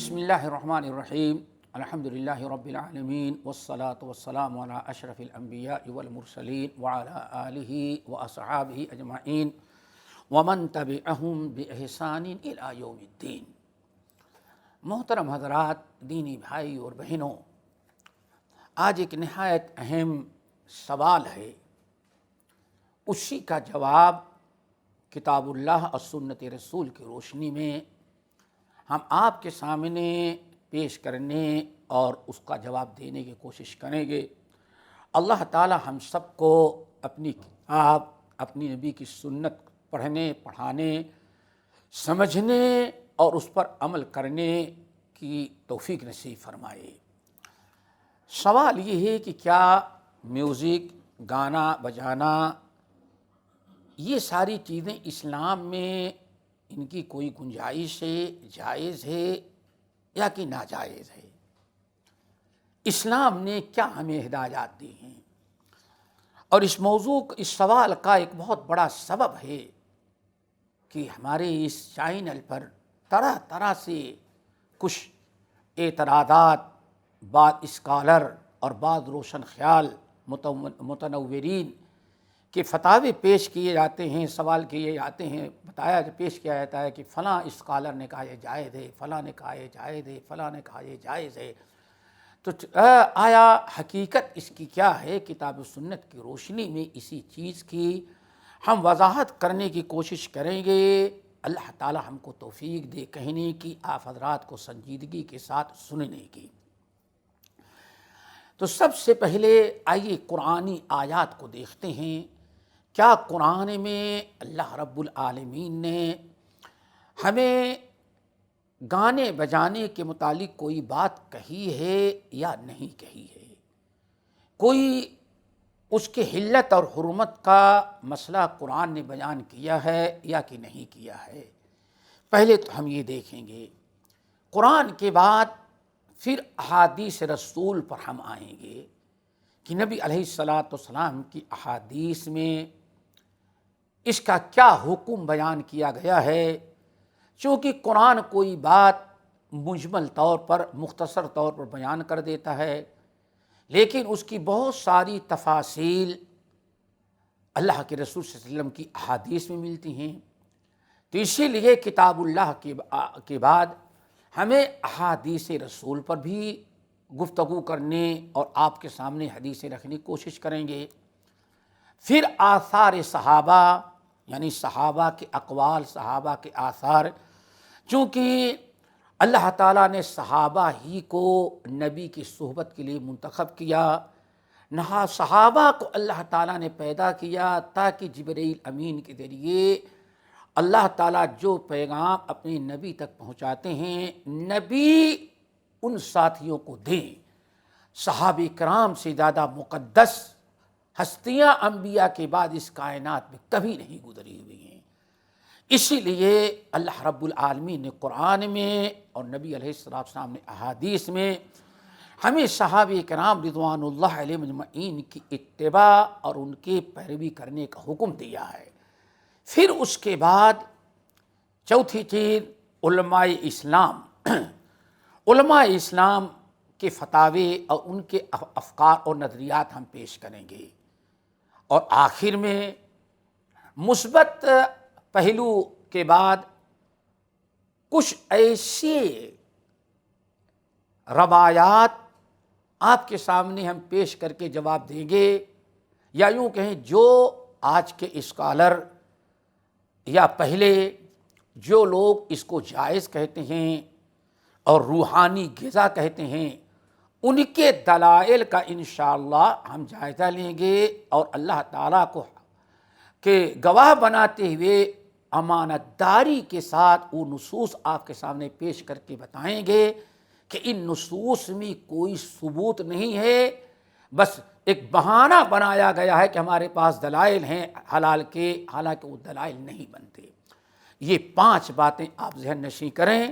بسم اللہ الرحمن الرحیم الحمدللہ رب العالمین والصلاة والسلام علی اشرف الانبیاء والمرسلین وعلی آلہ واصحابہ اجمعین ومن تبعہم بإحسان الی یوم الدین۔ محترم حضرات، دینی بھائی اور بہنوں، آج ایک نہایت اہم سوال ہے، اسی کا جواب کتاب اللہ اور سنت رسول کی روشنی میں ہم آپ کے سامنے پیش کرنے اور اس کا جواب دینے کی کوشش کریں گے۔ اللہ تعالی ہم سب کو اپنی کتاب، اپنی نبی کی سنت پڑھنے، پڑھانے، سمجھنے اور اس پر عمل کرنے کی توفیق نصیب فرمائے۔ سوال یہ ہے کہ کیا میوزک، گانا بجانا، یہ ساری چیزیں اسلام میں ان کی کوئی گنجائش ہے، جائز ہے یا کہ ناجائز ہے؟ اسلام نے کیا ہمیں ہدایات دی ہیں؟ اور اس موضوع، اس سوال کا ایک بہت بڑا سبب ہے کہ ہمارے اس چینل پر طرح طرح سے کچھ اعتراضات، بعض اسکالر اور بعض روشن خیال متنورین کہ فتاوی پیش کیے جاتے ہیں، سوال کیے جاتے ہیں، پیش کیا جاتا ہے کہ فلاں اسکالر نے کہا یہ جائز ہے، فلاں نے کہا یہ جائز ہے، فلاں نے کہا یہ جائز ہے۔ تو آیا حقیقت اس کی کیا ہے؟ کتاب و سنت کی روشنی میں اسی چیز کی ہم وضاحت کرنے کی کوشش کریں گے۔ اللہ تعالی ہم کو توفیق دے کہنے کی، آپ حضرات کو سنجیدگی کے ساتھ سننے کی۔ تو سب سے پہلے آئیے قرآنی آیات کو دیکھتے ہیں۔ کیا قرآن میں اللہ رب العالمین نے ہمیں گانے بجانے کے متعلق کوئی بات کہی ہے یا نہیں کہی ہے؟ کوئی اس کے حلت اور حرمت کا مسئلہ قرآن نے بیان کیا ہے یا کہ نہیں کیا ہے؟ پہلے تو ہم یہ دیکھیں گے، قرآن کے بعد پھر احادیث رسول پر ہم آئیں گے کہ نبی علیہ الصلاۃ والسلام کی احادیث میں اس کا کیا حکم بیان کیا گیا ہے۔ چونکہ قرآن کوئی بات مجمل طور پر، مختصر طور پر بیان کر دیتا ہے، لیکن اس کی بہت ساری تفاصیل اللہ کے رسول صلی اللہ علیہ وسلم کی احادیث میں ملتی ہیں۔ تو اسی لیے کتاب اللہ کے بعد ہمیں احادیث رسول پر بھی گفتگو کرنے اور آپ کے سامنے حدیثیں رکھنے کی کوشش کریں گے۔ پھر آثار صحابہ، یعنی صحابہ کے اقوال، صحابہ کے آثار، چونکہ اللہ تعالیٰ نے صحابہ ہی کو نبی کی صحبت کے لیے منتخب کیا، نہ صحابہ کو اللہ تعالیٰ نے پیدا کیا تاکہ جبرائیل امین کے ذریعے اللہ تعالیٰ جو پیغام اپنے نبی تک پہنچاتے ہیں، نبی ان ساتھیوں کو دیں۔ صحابہ کرام سے زیادہ مقدس ہستیاں انبیاء کے بعد اس کائنات میں کبھی نہیں گزری ہوئی ہیں۔ اسی لیے اللہ رب العالمین نے قرآن میں اور نبی علیہ السلام نے احادیث میں ہمیں صحابہ کرام رضوان اللہ علیہم اجمعین کی اتباع اور ان کی پیروی کرنے کا حکم دیا ہے۔ پھر اس کے بعد چوتھی چیز علماء اسلام، علماء اسلام کے فتاوی اور ان کے افکار اور نظریات ہم پیش کریں گے، اور آخر میں مثبت پہلو کے بعد کچھ ایسے روایات آپ کے سامنے ہم پیش کر کے جواب دیں گے، یا یوں کہیں جو آج کے اسکالر یا پہلے جو لوگ اس کو جائز کہتے ہیں اور روحانی غذا کہتے ہیں، ان کے دلائل کا انشاءاللہ ہم جائزہ لیں گے، اور اللہ تعالیٰ کو کہ گواہ بناتے ہوئے امانت داری کے ساتھ وہ نصوص آپ کے سامنے پیش کر کے بتائیں گے کہ ان نصوص میں کوئی ثبوت نہیں ہے، بس ایک بہانہ بنایا گیا ہے کہ ہمارے پاس دلائل ہیں حلال کے، حالانکہ وہ دلائل نہیں بنتے۔ یہ 5 باتیں آپ ذہن نشیں کریں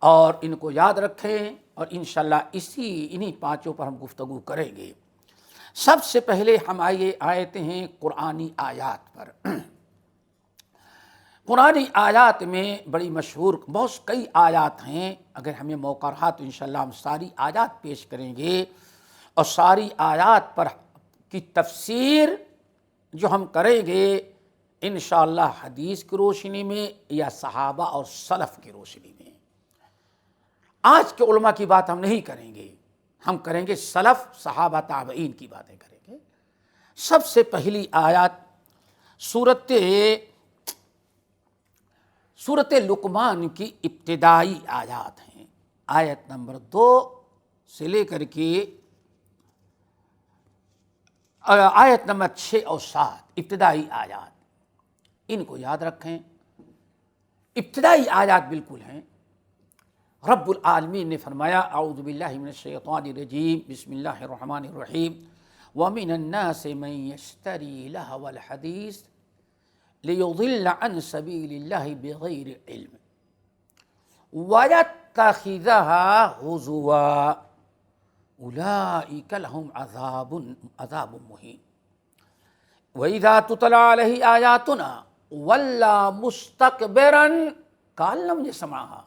اور ان کو یاد رکھیں، اور انشاءاللہ انہی 5 پر ہم گفتگو کریں گے۔ سب سے پہلے ہم آئے ہیں قرآنی آیات پر۔ قرآنی آیات میں بڑی مشہور بہت کئی آیات ہیں، اگر ہمیں موقع رہا تو انشاءاللہ ہم ساری آیات پیش کریں گے، اور ساری آیات پر کی تفسیر جو ہم کریں گے انشاءاللہ حدیث کی روشنی میں یا صحابہ اور سلف کی روشنی میں۔ آج کے علماء کی بات ہم نہیں کریں گے، ہم کریں گے سلف صحابہ تابعین کی باتیں کریں گے۔ سب سے پہلی آیات سورت لقمان کی ابتدائی آیات ہیں، آیت نمبر 2 سے لے کر کے آیت نمبر 6 اور 7 ابتدائی آیات، ان کو یاد رکھیں۔ ابتدائی آیات بالکل ہیں۔ رب العالمین نے فرمایا اعوذ باللہ من الشیطان الرجیم بسم اللہ الرحمن الرحیم وَمِنَ النَّاسِ مَن يَشْتَرِي لَهْوَ الْحَدِيثِ لِيُضِلَّ عَنْ سَبِيلِ اللَّهِ بِغَيْرِ عِلْمٍ وَيَتَّخِذَهَا هُزُوًا أُولَٰئِكَ لَهُمْ عَذَابٌ مُّهِينٌ وَإِذَا تُتْلَىٰ عَلَيْهِ آيَاتُنَا وَلَّىٰ مُسْتَكْبِرًا كَأَن لَّمْ يَسْمَعْهَا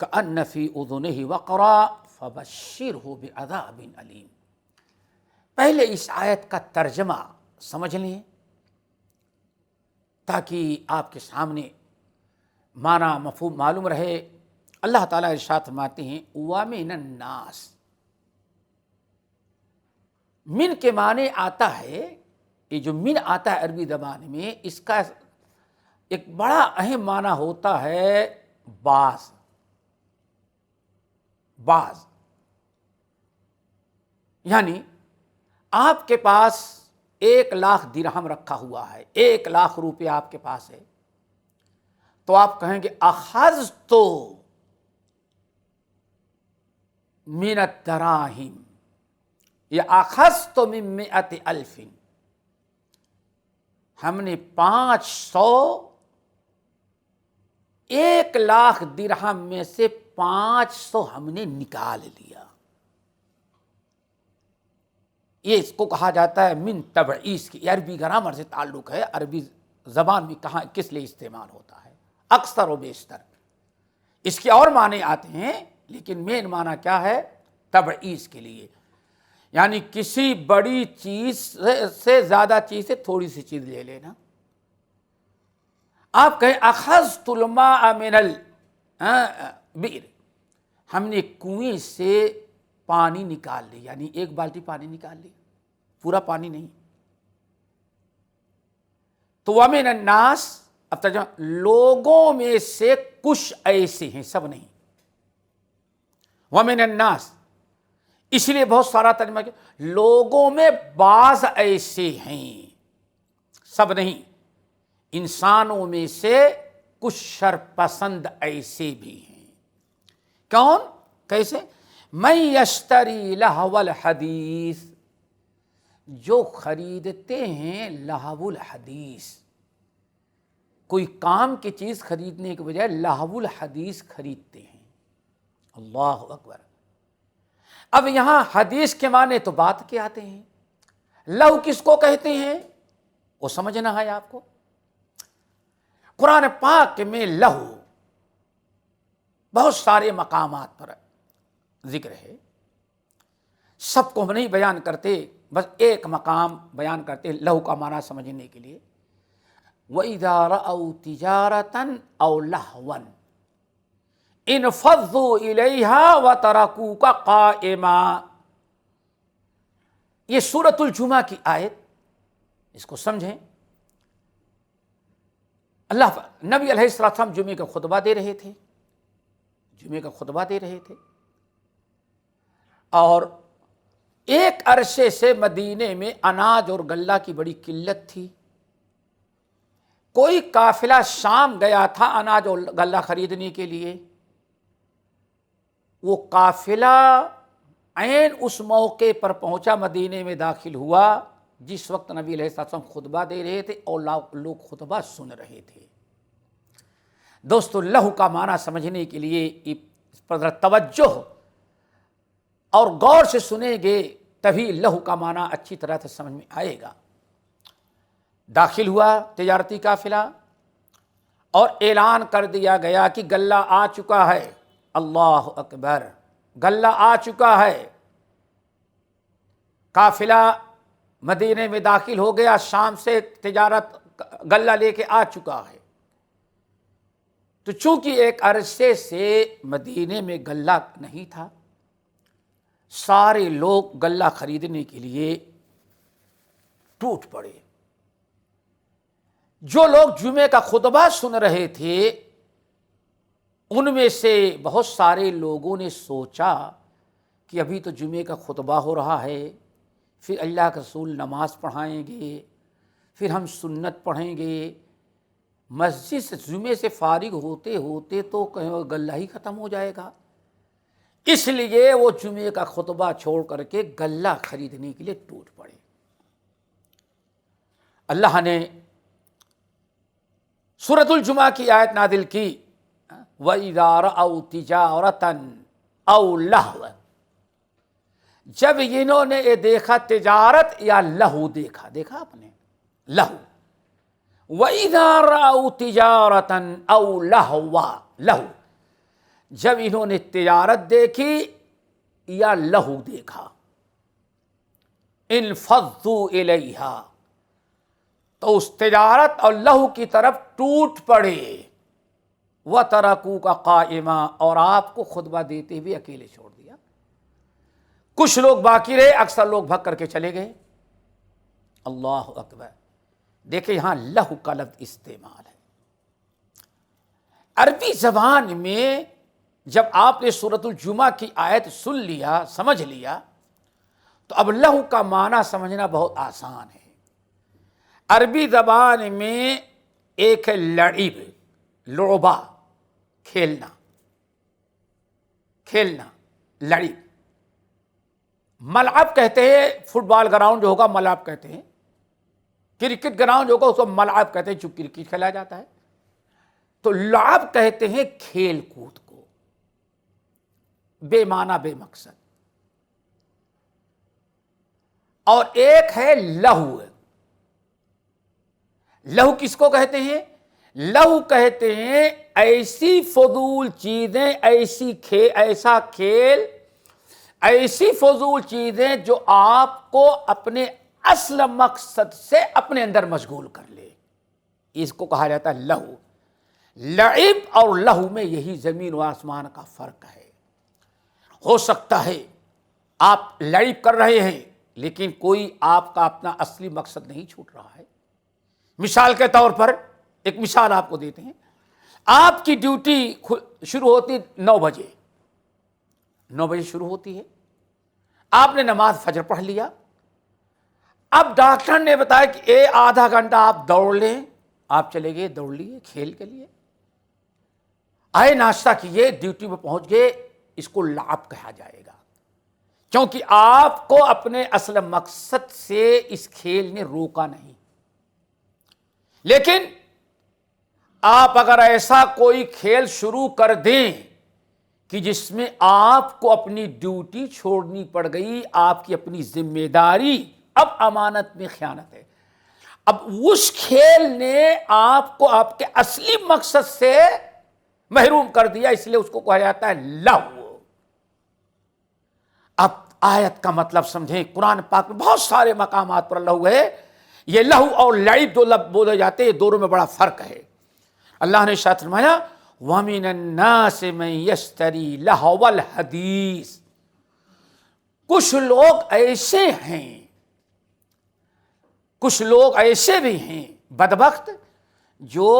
كأن في أذنه وقرا فبشره بعذاب علیم۔ پہلے اس آیت کا ترجمہ سمجھ لیں تاکہ آپ کے سامنے معنی مفہوم معلوم رہے۔ اللہ تعالیٰ ارشاد فرماتے ہیں وَمِنَ النَّاسِ، من کے معنی آتا ہے، یہ جو من آتا ہے عربی زبان میں، اس کا ایک بڑا اہم معنی ہوتا ہے بعض یعنی آپ کے پاس 1,00,000 درہم رکھا ہوا ہے، 1,00,000 روپے آپ کے پاس ہے، تو آپ کہیں گے اخذت من الدراہم یا اخذت من 100,000، ہم نے 1,00,000 درہم میں سے 500 ہم نے نکال لیا۔ یہ اس کو کہا جاتا ہے من تبعیض کی، عربی گرامر سے تعلق ہے، عربی زبان میں کہاں کس لیے استعمال ہوتا ہے اکثر و بیشتر۔ اس کے اور معنی آتے ہیں لیکن مین معنی کیا ہے؟ تبعیض کے لیے، یعنی کسی بڑی چیز سے زیادہ چیز سے تھوڑی سی چیز لے لینا۔ آپ کہیں اخذت الماء من البئر، ہم نے کنویں سے پانی نکال لی، یعنی 1 بالٹی پانی نکال لی، پورا پانی نہیں۔ تو وَمِنَ النَّاسِ، اب ترجمہ، لوگوں میں سے کچھ ایسے ہیں، سب نہیں۔ وَمِنَ النَّاسِ اس لیے بہت سارا ترجمہ کیا، لوگوں میں بعض ایسے ہیں، سب نہیں۔ انسانوں میں سے کچھ شرپسند ایسے بھی ہیں۔ کون؟ کیسے؟ من یشتری لہو الحدیث، جو خریدتے ہیں لہو الحدیث، کوئی کام کی چیز خریدنے کے بجائے لہو الحدیث خریدتے ہیں۔ اللہ اکبر۔ اب یہاں حدیث کے معنی تو بات کے آتے ہیں، لہو کس کو کہتے ہیں وہ سمجھنا ہے آپ کو۔ قرآن پاک میں لہو بہت سارے مقامات پر ذکر ہے، سب کو ہم نہیں بیان کرتے، بس ایک مقام بیان کرتے ہیں لہو کا معنی سمجھنے کے لیے۔ وَإِذَا رَأَوْا تِجَارَةً أَوْ لَهْوًا انفضوا إِلَيْهَا وَتَرَكُوكَ قَائِمًا، یہ سورۃ الجمعہ کی آیت، اس کو سمجھیں۔ نبی علیہ السلام جمعے کا خطبہ دے رہے تھے، اور ایک عرصے سے مدینے میں اناج اور غلہ کی بڑی قلت تھی۔ کوئی قافلہ شام گیا تھا اناج اور غلہ خریدنے کے لیے، وہ قافلہ عین اس موقع پر پہنچا، مدینے میں داخل ہوا جس وقت نبی علیہ السلام خطبہ دے رہے تھے اور لوگ خطبہ سن رہے تھے۔ دوستو، لہو کا معنی سمجھنے کے لیے اس پر توجہ اور غور سے سنیں گے تبھی لہو کا معنی اچھی طرح سے سمجھ میں آئے گا۔ داخل ہوا تجارتی قافلہ اور اعلان کر دیا گیا کہ غلہ آ چکا ہے۔ اللہ اکبر، غلہ آ چکا ہے۔ قافلہ مدینے میں داخل ہو گیا، شام سے تجارت غلہ لے کے آ چکا ہے۔ تو چونکہ ایک عرصے سے مدینے میں غلہ نہیں تھا، سارے لوگ غلہ خریدنے کے لیے ٹوٹ پڑے۔ جو لوگ جمعے کا خطبہ سن رہے تھے ان میں سے بہت سارے لوگوں نے سوچا کہ ابھی تو جمعے کا خطبہ ہو رہا ہے، پھر اللہ کے رسول نماز پڑھائیں گے، پھر ہم سنت پڑھیں گے، مسجد سے جمعے سے فارغ ہوتے ہوتے تو کہیں غلہ ہی ختم ہو جائے گا۔ اس لیے وہ جمعے کا خطبہ چھوڑ کر کے غلہ خریدنے کے لیے ٹوٹ پڑے۔ اللہ نے سورۃ الجمعہ کی آیت نازل کی، وَإِذَا رَأَوْا تِجَارَةً أَوْ لَهْوًا، جب انہوں نے یہ دیکھا تجارت یا لہو دیکھا آپ نے لہو، وَإِذَا رَأَوْا تِجَارَةً أَوْ لَهْوًا، لہو جب انہوں نے تجارت دیکھی یا لہو دیکھا، انفضوا الیہا، تو اس تجارت اور لہو کی طرف ٹوٹ پڑے، وَتَرَكُوكَ قَائِمًا، اور آپ کو خطبہ دیتے ہوئے اکیلے چھوڑ دیا۔ کچھ لوگ باقی رہے، اکثر لوگ بھگ کر کے چلے گئے۔ اللہ اکبر، دیکھیں یہاں لہو کا لفظ استعمال ہے۔ عربی زبان میں جب آپ نے سورۃ الجمعہ کی آیت سن لیا، سمجھ لیا، تو اب لہو کا معنی سمجھنا بہت آسان ہے۔ عربی زبان میں ایک ہے لعب، لعبہ، کھیلنا، لعب۔ ملعب کہتے ہیں، فٹ بال گراؤنڈ جو ہوگا ملعب کہتے ہیں، کرکٹ گراؤنڈ جو ہوگا اس کو ملعب کہتے ہیں، جو کرکٹ کھیلا جاتا ہے۔ تو لعب کہتے ہیں کھیل کود کو، بے معنی بے مقصد۔ اور ایک ہے لہو۔ لہو کس کو کہتے ہیں؟ لہو کہتے ہیں ایسی فضول چیزیں، ایسا کھیل، ایسی فضول چیزیں جو آپ کو اپنے اصل مقصد سے اپنے اندر مشغول کر لے، اس کو کہا جاتا ہے لہو۔ لعب اور لہو میں یہی زمین و آسمان کا فرق ہے۔ ہو سکتا ہے آپ لعب کر رہے ہیں لیکن کوئی آپ کا اپنا اصلی مقصد نہیں چھوٹ رہا ہے۔ مثال کے طور پر ایک مثال آپ کو دیتے ہیں، آپ کی ڈیوٹی شروع ہوتی 9 بجے، 9 بجے شروع ہوتی ہے، آپ نے نماز فجر پڑھ لیا، اب ڈاکٹر نے بتایا کہ آدھا گھنٹہ آپ دوڑ لیں، آپ چلے گئے دوڑ لیے کھیل کے لیے، آئے ناشتہ کیے، ڈیوٹی میں پہنچ گئے، اس کو لعب کہا جائے گا، کیونکہ آپ کو اپنے اصل مقصد سے اس کھیل نے روکا نہیں۔ لیکن آپ اگر ایسا کوئی کھیل شروع کر دیں کہ جس میں آپ کو اپنی ڈیوٹی چھوڑنی پڑ گئی، آپ کی اپنی ذمہ داری، اب امانت میں خیانت ہے، اب اس کھیل نے آپ کو آپ کے اصلی مقصد سے محروم کر دیا، اس لیے اس کو کہا جاتا ہے لہو۔ اب آیت کا مطلب سمجھیں، قرآن پاک میں بہت سارے مقامات پر لہو ہے۔ یہ لہو اور لعب دو لفظ بولے جاتے ہیں، دونوں میں بڑا فرق ہے۔ اللہ نے ارشاد فرمایا وَمِنَ النَّاسِ مَن يَشْتَرِي لَهْوَ الْحَدِيثِ، کچھ لوگ ایسے ہیں، کچھ لوگ ایسے بھی ہیں بدبخت جو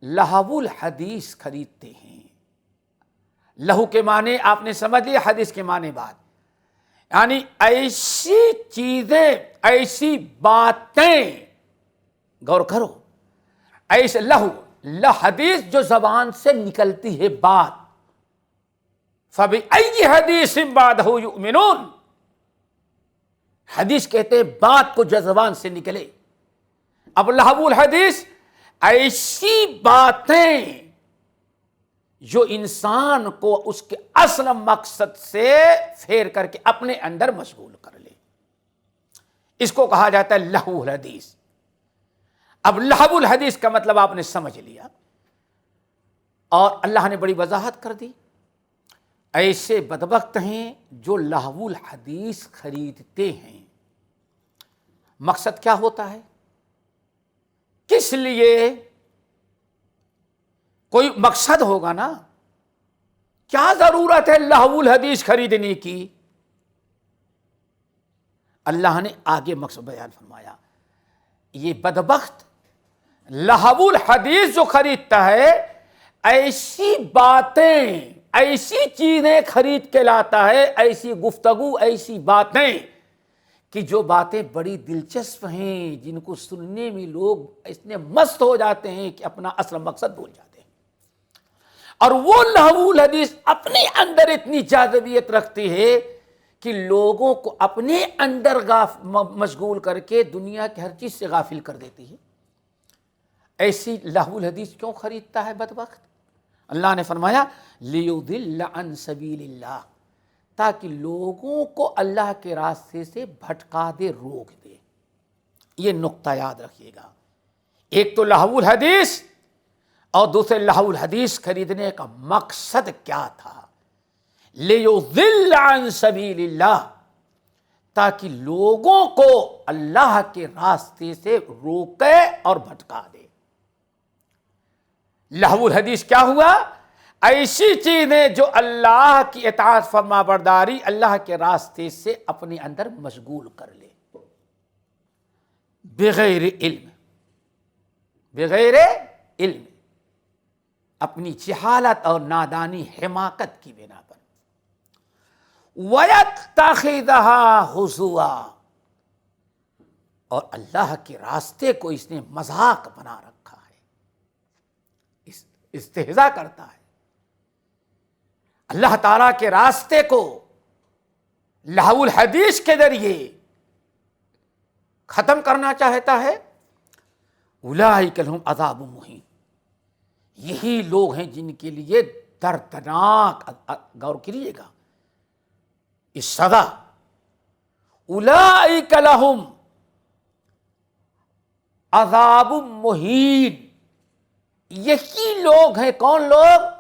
لہو الحدیث خریدتے ہیں۔ لہو کے معنی آپ نے سمجھ لیا، حدیث کے معنی بات، یعنی ایسی چیزیں، ایسی باتیں، غور کرو، ایسے لہو، حدیث جو زبان سے نکلتی ہے بات، فَبِأَيِّ حَدِيثٍ بَعْدَهُ يُؤْمِنُونَ، حدیث کہتے ہیں بات کو جو زبان سے نکلے۔ اب لہو الحدیث ایسی باتیں جو انسان کو اس کے اصل مقصد سے پھیر کر کے اپنے اندر مشغول کر لے، اس کو کہا جاتا ہے لہو الحدیث۔ اب لہو الحدیث کا مطلب آپ نے سمجھ لیا، اور اللہ نے بڑی وضاحت کر دی۔ ایسے بدبخت ہیں جو لہو الحدیث خریدتے ہیں۔ مقصد کیا ہوتا ہے؟ کس لیے؟ کوئی مقصد ہوگا نا، کیا ضرورت ہے لہو الحدیث خریدنے کی؟ اللہ نے آگے مقصد بیان فرمایا، یہ بدبخت لہو الحدیث جو خریدتا ہے، ایسی باتیں، ایسی چیزیں خرید کے لاتا ہے، ایسی گفتگو، ایسی باتیں کہ جو باتیں بڑی دلچسپ ہیں، جن کو سننے میں لوگ اتنے مست ہو جاتے ہیں کہ اپنا اصل مقصد بھول جاتے ہیں۔ اور وہ لہو الحدیث اپنے اندر اتنی جاذبیت رکھتی ہے کہ لوگوں کو اپنے اندر مشغول کر کے دنیا کی ہر چیز سے غافل کر دیتی ہے۔ ایسی لہو الحدیث کیوں خریدتا ہے بدبخت؟ اللہ نے فرمایا لیضل عن سبیل اللہ، تاکہ لوگوں کو اللہ کے راستے سے بھٹکا دے، روک دے۔ یہ نقطہ یاد رکھیے گا، ایک تو لہو الحدیث، اور دوسرے لہو الحدیث خریدنے کا مقصد کیا تھا؟ لیضل عن سبیل اللہ، تاکہ لوگوں کو اللہ کے راستے سے روکے اور بھٹکا دے۔ لہو الحدیث کیا ہوا؟ ایسی چیزیں جو اللہ کی اطاعت فرما برداری، اللہ کے راستے سے اپنے اندر مشغول کر لے، بغیر علم، بغیر علم، اپنی جہالت اور نادانی حماقت کی بنا پر۔ وَيَتَّخِذَهَا هُزُوًا، اور اللہ کے راستے کو اس نے مذاق بنا رکھا ہے، استہزاء کرتا ہے۔ اللہ تعالیٰ کے راستے کو لہو الحدیث کے ذریعے ختم کرنا چاہتا ہے۔ اولئک لہم عذاب مہین، یہی لوگ ہیں جن کے لیے دردناک، غور کیجیے گا اس سزا، اولئک لہم عذاب مہین، یہی لوگ ہیں۔ کون لوگ؟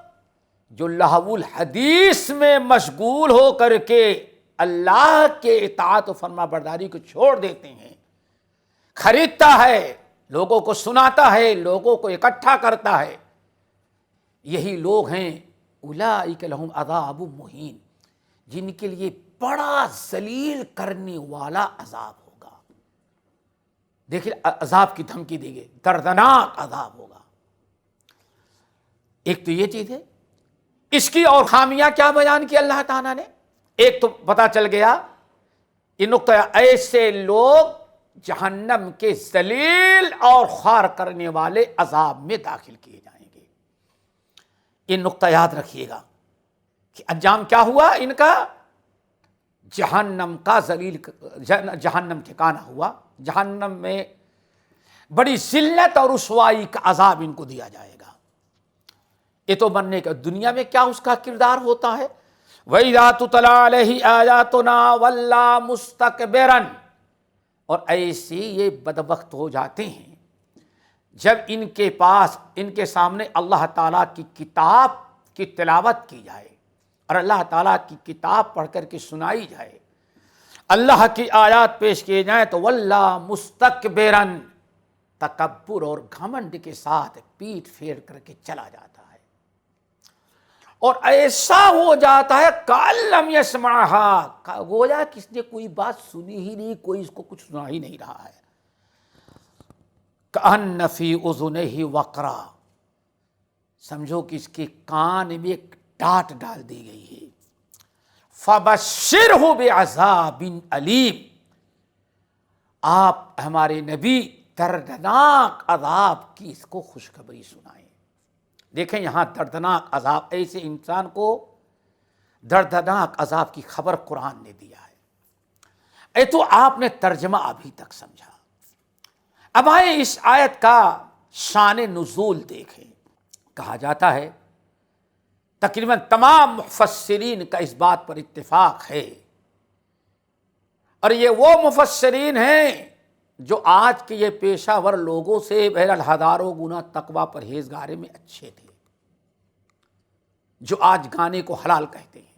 جو لہو الحدیث میں مشغول ہو کر کے اللہ کے اطاعت و فرما برداری کو چھوڑ دیتے ہیں، خریدتا ہے، لوگوں کو سناتا ہے، لوگوں کو اکٹھا کرتا ہے، یہی لوگ ہیں اولئک لہم عذاب مہین، جن کے لیے بڑا ذلیل کرنے والا عذاب ہوگا۔ دیکھیے عذاب کی دھمکی دی گئی، دردناک عذاب ہوگا۔ ایک تو یہ چیز ہے، اس کی اور خامیاں کیا بیان کی اللہ تعالیٰ نے؟ ایک تو پتا چل گیا یہ نقطہ، ایسے لوگ جہنم کے ذلیل اور خوار کرنے والے عذاب میں داخل کیے جائیں گے۔ یہ نقطہ یاد رکھیے گا کہ انجام کیا ہوا ان کا؟ جہنم کا ذلیل، جہنم ٹھکانہ ہوا، جہنم میں بڑی ذلت اور رسوائی کا عذاب ان کو دیا جائے گا۔ یہ تو بننے کا، دنیا میں کیا اس کا کردار ہوتا ہے؟ وَإِذَا تُتْلَىٰ عَلَيْهِ آيَاتُنَا وَلَّىٰ مُسْتَكْبِرًا، اور ایسے یہ بدبخت ہو جاتے ہیں جب ان کے پاس، ان کے سامنے اللہ تعالیٰ کی کتاب کی تلاوت کی جائے اور اللہ تعالیٰ کی کتاب پڑھ کر کے سنائی جائے، اللہ کی آیات پیش کیے جائیں تو وَلَّىٰ مُسْتَكْبِرًا، تکبر اور گھمنڈ کے ساتھ پیٹ پھیر کر کے چلا جاتا ہے، اور ایسا ہو جاتا ہے کأن لم یسمعھا، گویا کس نے کوئی بات سنی ہی نہیں، کوئی اس کو کچھ سنا ہی نہیں رہا ہے۔ کأن فی اذنیہ وقرا، سمجھو کہ اس کے کان میں ایک ڈانٹ ڈال دی گئی ہے۔ فبشرہ بعذاب علیم، آپ ہمارے نبی دردناک عذاب کی اس کو خوشخبری سنائیں۔ دیکھیں یہاں دردناک عذاب، ایسے انسان کو دردناک عذاب کی خبر قرآن نے دیا ہے۔ اے تو آپ نے ترجمہ ابھی تک سمجھا، اب آئیں اس آیت کا شان نزول دیکھیں۔ کہا جاتا ہے تقریباً تمام مفسرین کا اس بات پر اتفاق ہے، اور یہ وہ مفسرین ہیں جو آج کے یہ پیشہ ور لوگوں سے بہرحال ہزاروں گنا تقوی پرہیزگاری میں اچھے تھے، جو آج گانے کو حلال کہتے ہیں۔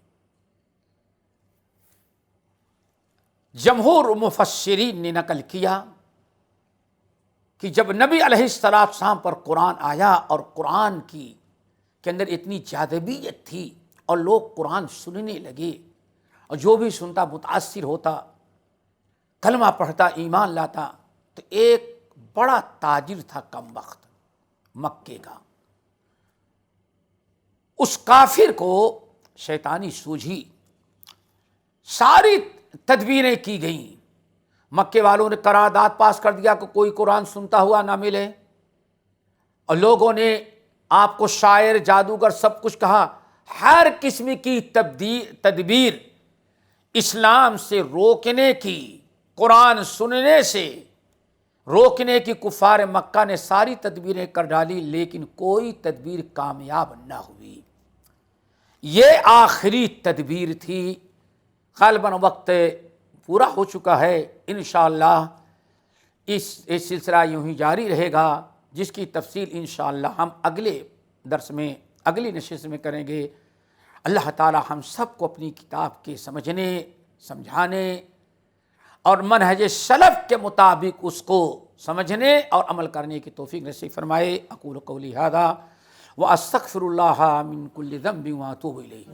جمہور مفسرین نے نقل کیا کہ جب نبی علیہ السلام پر قرآن آیا اور قرآن کے اندر اتنی جاذبیت تھی اور لوگ قرآن سننے لگے اور جو بھی سنتا متاثر ہوتا، کلمہ پڑھتا، ایمان لاتا، تو ایک بڑا تاجر تھا کم وقت مکے کا، اس کافر کو شیطانی سوجھی، ساری تدبیریں کی گئیں، مکے والوں نے قرارداد پاس کر دیا کہ کوئی قرآن سنتا ہوا نہ ملے، اور لوگوں نے آپ کو شاعر، جادوگر سب کچھ کہا، ہر قسم کی تدبیر اسلام سے روکنے کی، قرآن سننے سے روکنے کی کفار مکہ نے ساری تدبیریں کر ڈالی، لیکن کوئی تدبیر کامیاب نہ ہوئی۔ یہ آخری تدبیر تھی، غالباً وقت پورا ہو چکا ہے، انشاءاللہ اس سلسلہ یوں ہی جاری رہے گا، جس کی تفصیل انشاءاللہ ہم اگلے درس میں، اگلی نشست میں کریں گے۔ اللہ تعالی ہم سب کو اپنی کتاب کے سمجھنے، سمجھانے اور منہج سلف کے مطابق اس کو سمجھنے اور عمل کرنے کی توفیق نصیب فرمائے۔ اقول قولی ھذا واستغفر اللہ من کل ذنب واتوب الیہ۔